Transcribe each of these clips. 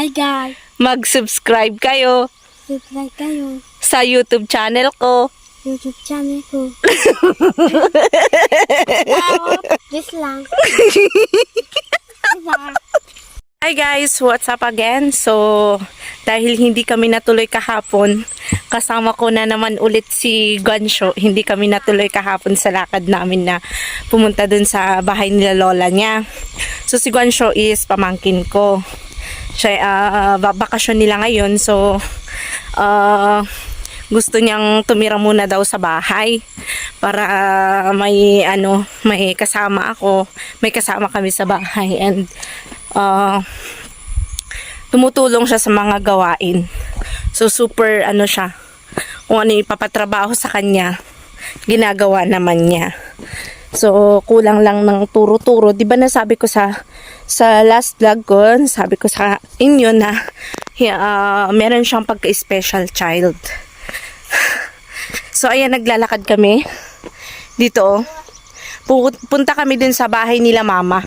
Hi guys, Mag-subscribe kayo subscribe kayo sa YouTube channel ko. YouTube channel ko. Wow, this lang. Diba? Hi guys, what's up again? So, dahil hindi kami natuloy kahapon, kasama ko na naman ulit si Gansho. Hindi kami natuloy kahapon sa lakad namin na pumunta dun sa bahay nila lola niya. So, si Gansho is pamangkin ko. Siya, bakasyon nila ngayon. So, gusto niyang tumira muna daw sa bahay para may kasama ako, may kasama kami sa bahay, and tumutulong siya sa mga gawain. So super siya, kung ano ipapatrabaho sa kanya, ginagawa naman niya. So kulang lang ng turo-turo. 'Di ba nasabi ko sa last vlog ko, sabi ko sa inyo na meron siyang pagka-special child. So ayan, naglalakad kami dito. Punta kami dun sa bahay nila mama.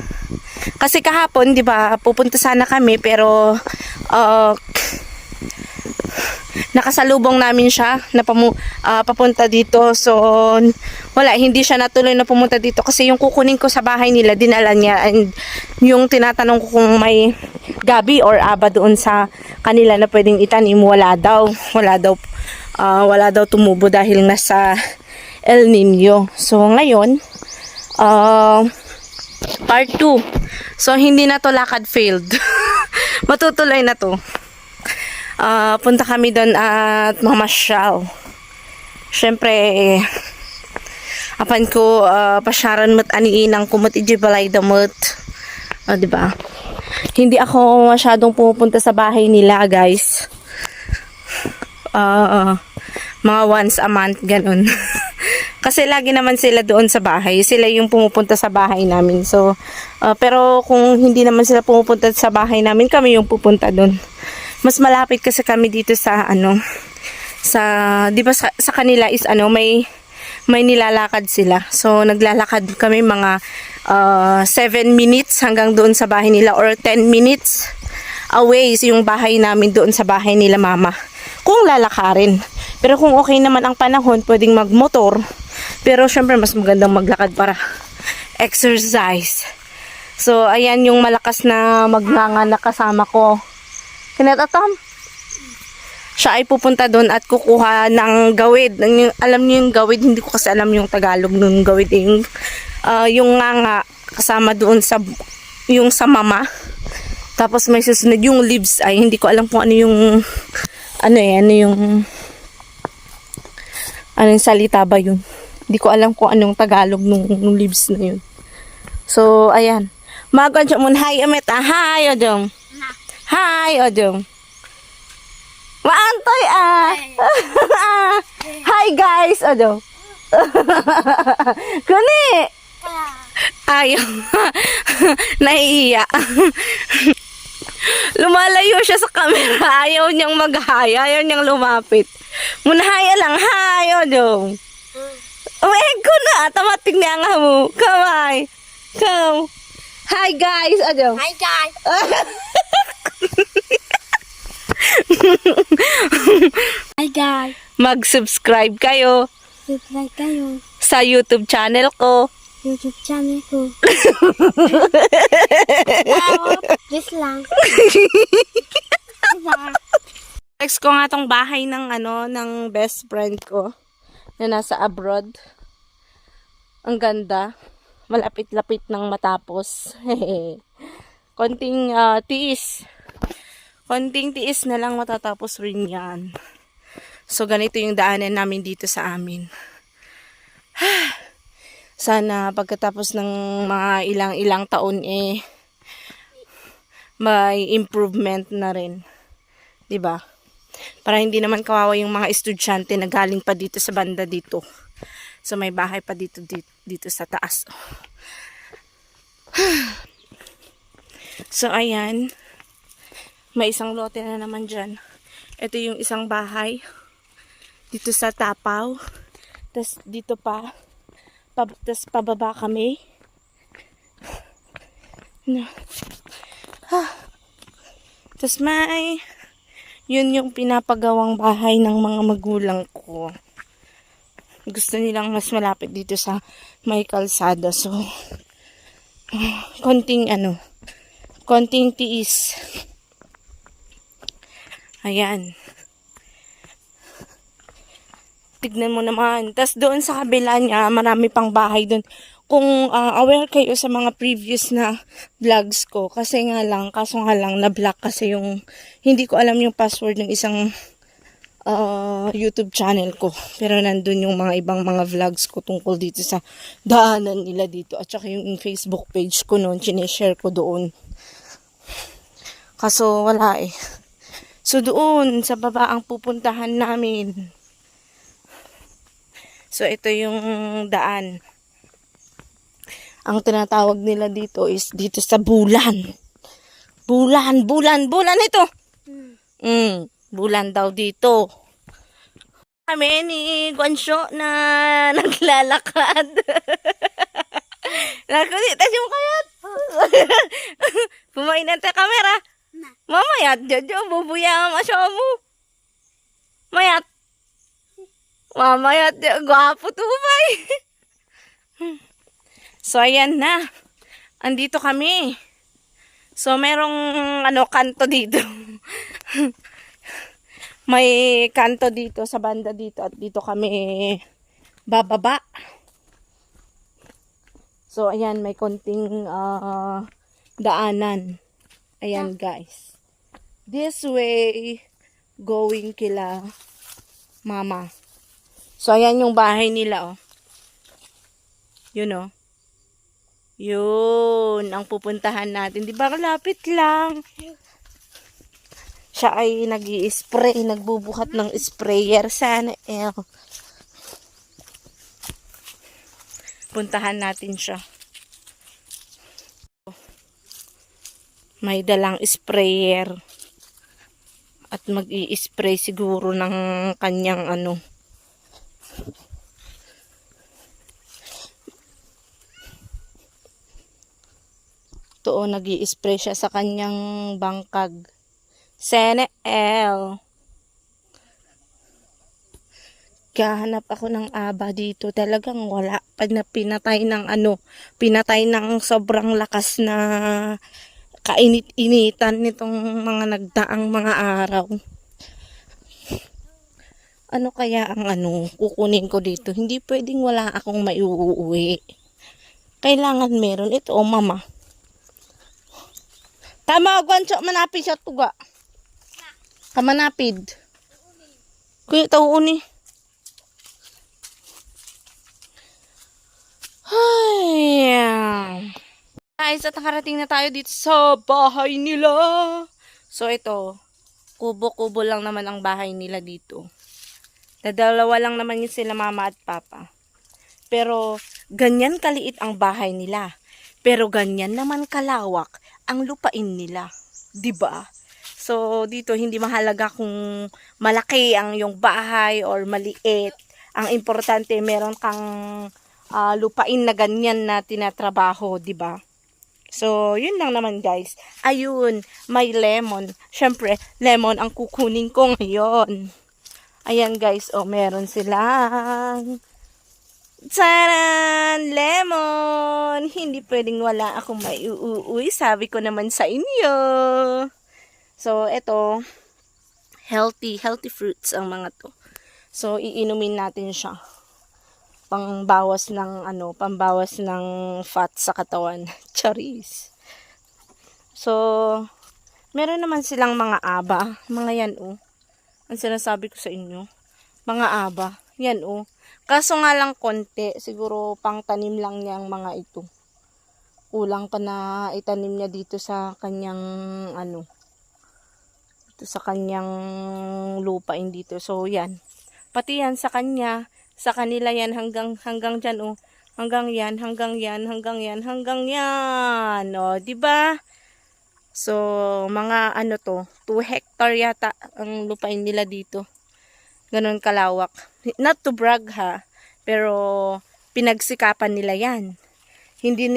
Kasi kahapon, 'di ba, pupunta sana kami pero nakasalubong namin siya na papunta dito. So wala, hindi siya natuloy na pumunta dito kasi yung kukunin ko sa bahay nila dinala niya, and yung tinatanong ko kung may gabi or aba doon sa kanila na pwedeng itanim, wala daw tumubo dahil nasa El Nino. So ngayon part 2. So hindi na to lakad failed. Matutuloy na to. Punta kami doon at mamasyal. Syempre apan ko pasyaran mat aniinang kumot ijibalay damot. Diba? Hindi ako masyadong pupunta sa bahay nila, guys. Mga once a month ganun. Kasi lagi naman sila doon sa bahay. Sila yung pumupunta sa bahay namin. So, pero kung hindi naman sila pumupunta sa bahay namin, kami yung pupunta doon. Mas malapit kasi kami dito sa di ba sa kanila is may nilalakad sila. So, naglalakad kami mga 7 minutes hanggang doon sa bahay nila, or 10 minutes away yung bahay namin doon sa bahay nila mama. Kung lalakarin. Pero kung okay naman ang panahon, pwedeng magmotor. Pero syempre mas magandang maglakad para exercise. So ayan yung malakas na magnganga na kasama ko. Kinatatam. Siya ay pupunta doon at kukuha ng gawid. Alam niyo yung gawid, hindi ko kasi alam yung Tagalog nun gawid. Yung nganga kasama doon sa yung sa mama. Tapos may susunod yung leaves, ay hindi ko alam kung ano yung anong salita ba yun. Hindi ko alam kung anong Tagalog nung leaves na yun. So, ayan. Magon siya muna. Hi, Amet. Hi, Odong. Hi, Odong. Maantoy, Hi, guys, Odong. Kuni. Ayaw. Nahihiya. Lumalayo siya sa camera. Ayaw niyang mag-hi. Ayaw niyang lumapit. Munahaya lang. Hi, Odong. Ko na. Tamating niya nga mo. Kamay. Come. Hi, guys. Odong. Hi guys. Hi guys, Mag-subscribe kayo subscribe kayo sa YouTube channel ko. YouTube channel ko. Wow, this lang. Diba? Next ko nga tong bahay ng best friend ko na nasa abroad. Ang ganda. Malapit-lapit nang matapos. Konting tiis. Konting tiis na lang matatapos rin yan. So ganito yung daanan namin dito sa amin. Sana pagkatapos ng mga ilang taon may improvement na rin. 'Di ba? Para hindi naman kawawa yung mga estudyante na galing pa dito sa banda dito. So may bahay pa dito sa taas. So ayan. May isang lote na naman dyan. Ito yung isang bahay. Dito sa Tapaw. Tapos dito pa. Tapos pababa kami. Tapos yun yung pinapagawang bahay ng mga magulang ko. Gusto nilang mas malapit dito sa may kalsada. So, konting tiis. Ayan. Tignan mo naman. Tapos doon sa kabila niya, marami pang bahay doon. Kung aware kayo sa mga previous na vlogs ko, kaso nga lang, na-block kasi hindi ko alam yung password ng isang YouTube channel ko. Pero nandun yung mga ibang mga vlogs ko tungkol dito sa daanan nila dito. At saka yung Facebook page ko noon, sineshare ko doon. Kaso wala eh. So doon, sa baba ang pupuntahan namin. So ito yung daan. Ang tinatawag nila dito is dito sa bulan. Bulan ito. Bulan daw dito. Kami ni Guansyo na naglalakad. Nakulitas yung kayat. Pumain na tayo kamera. Mamayat, Jojo, bubuya ang masya mo. Mayat. Mamayat, gwapo tumay. So, ayan na. Andito kami. So, merong kanto dito. May kanto dito sa banda dito at dito kami bababa. So, ayan, may konting daanan. Ayan, guys. This way, going kila mama. So, ayan yung bahay nila, oh. Yun, oh. Yun, ang pupuntahan natin. Di ba, lapit lang. Siya ay nag-i-spray, nagbubuhat ng sprayer. Sana, puntahan natin siya. May dalang sprayer. At mag-i-spray siguro ng kanyang nag-i-spray siya sa kanyang bangkag. Senel. Kahanap ako ng aba dito. Talagang wala. Pag pinatay ng sobrang lakas na kainit-initan nitong mga nagdaang mga araw. Ano kaya ang kukunin ko dito? Hindi pwedeng wala akong maiuuwi. Kailangan meron. Ito, mama. Tama, Guansyo, manapid siya tuga. Kamanapid. Kuya, tauuni. Ay. Guys, at nakarating na tayo dito sa bahay nila. So, ito. Kubo-kubo lang naman ang bahay nila dito. Dalawa lang naman yung sila mama at papa. Pero, ganyan kaliit ang bahay nila. Pero, ganyan naman kalawak ang lupain nila. 'Di ba? So, dito hindi mahalaga kung malaki ang yung bahay or maliit. Ang importante, meron kang lupain na ganyan na tinatrabaho, 'di ba? So, yun lang naman, guys. Ayun, may lemon. Syempre, lemon ang kukunin ko ngayon. Ayan, guys. Oh, meron silang taran! Lemon! Hindi pwedeng wala akong maiuuwi. Sabi ko naman sa inyo. So, ito, healthy fruits ang mga to. So, iinumin natin siya. Pambawas ng fat sa katawan. Charis. So, meron naman silang mga aba. Mga yan, oh. Ang sinasabi ko sa inyo. Mga aba. Yan, oh. Kaso nga lang konti, siguro pang tanim lang niya ang mga ito. Kulang pa na itanim niya dito sa kanyang dito sa kanyang lupain dito. So yan. Pati yan sa kanila yan hanggang diyan, oh. Hanggang yan. Oh, di ba? So mga 2 hectare yata ang lupain nila dito. Ganon kalawak. Not to brag ha, pero pinagsikapan nila yan. hindi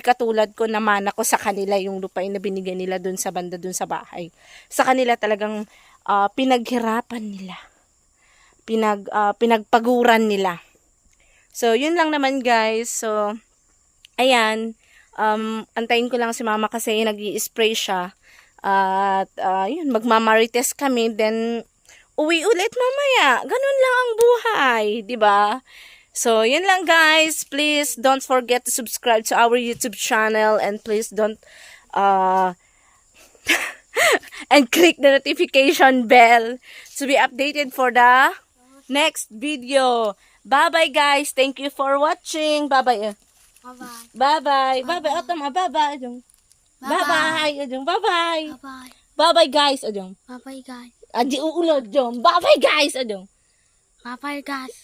katulad ko na mana ko sa kanila yung lupain na binigay nila dun sa banda dun sa bahay. Sa kanila talagang pinaghirapan nila. Pinagpaguran nila. So, yun lang naman guys. So, ayan, antayin ko lang si mama kasi nag-i-spray siya. At yun, magmamarites kami, then uwi ulit mamaya. Ganun lang ang buhay, 'di ba? So, yun lang guys. Please don't forget to subscribe to our YouTube channel and please don't and click the notification bell to be updated for the next video. Bye-bye guys. Thank you for watching. Bye-bye. Bye-bye. Bye-bye. Bye-bye. Otama, bye-bye. Ojong. Bye-bye. Ojong. Bye-bye. Bye-bye. Bye-bye guys. Ojong. Bye-bye, guys. Adi uulod, Jong. Bye-bye guys. Ojong. Bye-bye, guys.